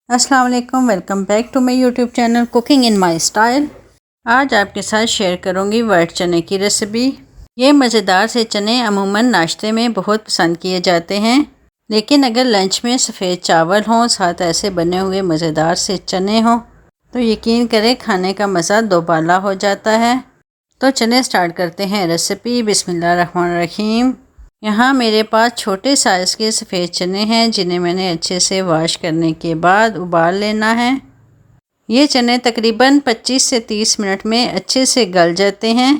अस्सलाम वालेकुम, welcome back to my YouTube channel cooking in my style. आज आपके साथ शेयर करूंगी वाइट चने की रेसिपी। ये मज़ेदार से चने अमूमन नाश्ते में बहुत पसंद किए जाते हैं, लेकिन अगर लंच में सफ़ेद चावल हों साथ ऐसे बने हुए मज़ेदार से चने हों तो यकीन करें खाने का मज़ा दोबाला हो जाता है। तो चने स्टार्ट करते हैं रेसिपी। बिस्मिल्लाहिर्रहमानिर्रहीम। यहाँ मेरे पास छोटे साइज़ के सफ़ेद चने हैं जिन्हें मैंने अच्छे से वॉश करने के बाद उबाल लेना है। ये चने तकरीबन 25 से 30 मिनट में अच्छे से गल जाते हैं।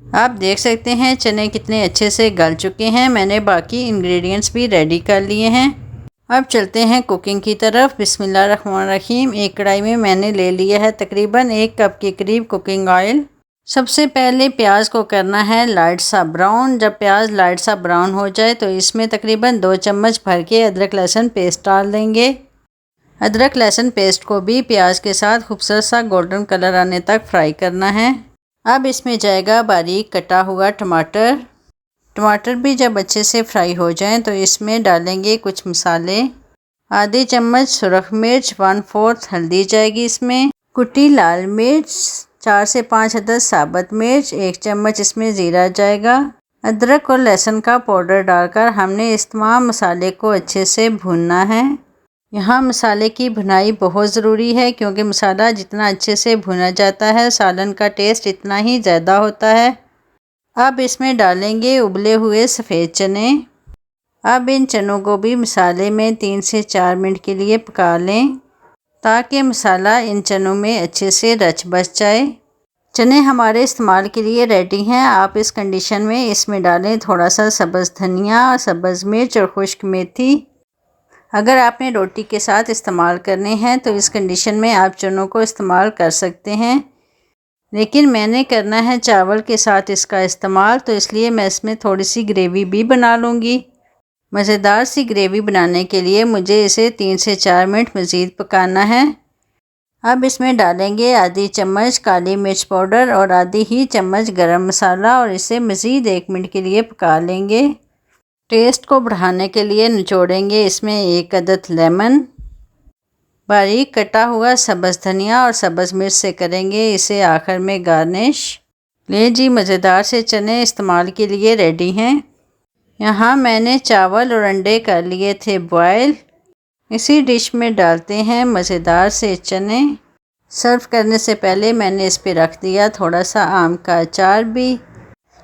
आप देख सकते हैं चने कितने अच्छे से गल चुके हैं। मैंने बाकी इंग्रेडिएंट्स भी रेडी कर लिए हैं। अब चलते हैं कुकिंग की तरफ। बिस्मिल्लाहिर्रहमानिर्रहीम। एक कढ़ाई में मैंने ले लिया है तकरीबन 1 कप के करीब कुकिंग ऑयल। सबसे पहले प्याज को करना है लाइट सा ब्राउन। जब प्याज लाइट सा ब्राउन हो जाए तो इसमें तकरीबन 2 चम्मच भर के अदरक लहसुन पेस्ट डाल देंगे। अदरक लहसुन पेस्ट को भी प्याज के साथ खूबसूरत सा गोल्डन कलर आने तक फ्राई करना है। अब इसमें जाएगा बारीक कटा हुआ टमाटर। टमाटर भी जब अच्छे से फ्राई हो जाएं तो इसमें डालेंगे कुछ मसाले। आधी चम्मच सुरख मिर्च, 1/4 हल्दी जाएगी इसमें, कुटी लाल मिर्च, 4 से 5 अदद साबुत मिर्च, 1 चम्मच इसमें ज़ीरा जाएगा। अदरक और लहसुन का पाउडर डालकर हमने इस तमाम मसाले को अच्छे से भूनना है। यहाँ मसाले की भुनाई बहुत ज़रूरी है क्योंकि मसाला जितना अच्छे से भुना जाता है सालन का टेस्ट इतना ही ज़्यादा होता है। अब इसमें डालेंगे उबले हुए सफ़ेद चने। अब इन चनों को भी मसाले में 3 से 4 मिनट के लिए पका लें ताकि मसाला इन चनों में अच्छे से रच बस जाए। चने हमारे इस्तेमाल के लिए रेडी हैं। आप इस कंडीशन में इसमें डालें थोड़ा सा सब्ज़ धनिया, सब्ज़ मिर्च और खुश्क मेथी। अगर आपने रोटी के साथ इस्तेमाल करने हैं तो इस कंडीशन में आप चनों को इस्तेमाल कर सकते हैं, लेकिन मैंने करना है चावल के साथ इसका इस्तेमाल, तो इसलिए मैं इसमें थोड़ी सी ग्रेवी भी बना लूँगी। मज़ेदार सी ग्रेवी बनाने के लिए मुझे इसे 3 से 4 मिनट मज़ीद पकाना है। अब इसमें डालेंगे आधी चम्मच काली मिर्च पाउडर और आधी ही चम्मच गरम मसाला और इसे मज़ीद 1 मिनट के लिए पका लेंगे। टेस्ट को बढ़ाने के लिए निचोड़ेंगे इसमें 1 अदद लेमन। बारीक कटा हुआ सब्ज़ धनिया और सब्ज़ मिर्च से करेंगे इसे आखिर में गार्निश। ले जी, मज़ेदार से चने इस्तेमाल के लिए रेडी हैं। यहाँ मैंने चावल और अंडे कर लिए थे बॉयल। इसी डिश में डालते हैं मज़ेदार से चने। सर्व करने से पहले मैंने इस पे रख दिया थोड़ा सा आम का अचार भी।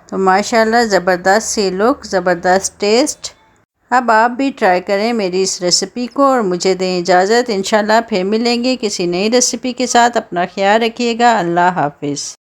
तो माशाल्लाह ज़बरदस्त सी लुक, ज़बरदस्त टेस्ट। अब आप भी ट्राई करें मेरी इस रेसिपी को और मुझे दें इजाज़त। इंशाल्लाह फिर मिलेंगे किसी नई रेसिपी के साथ। अपना ख्याल रखिएगा। अल्लाह हाफिज़।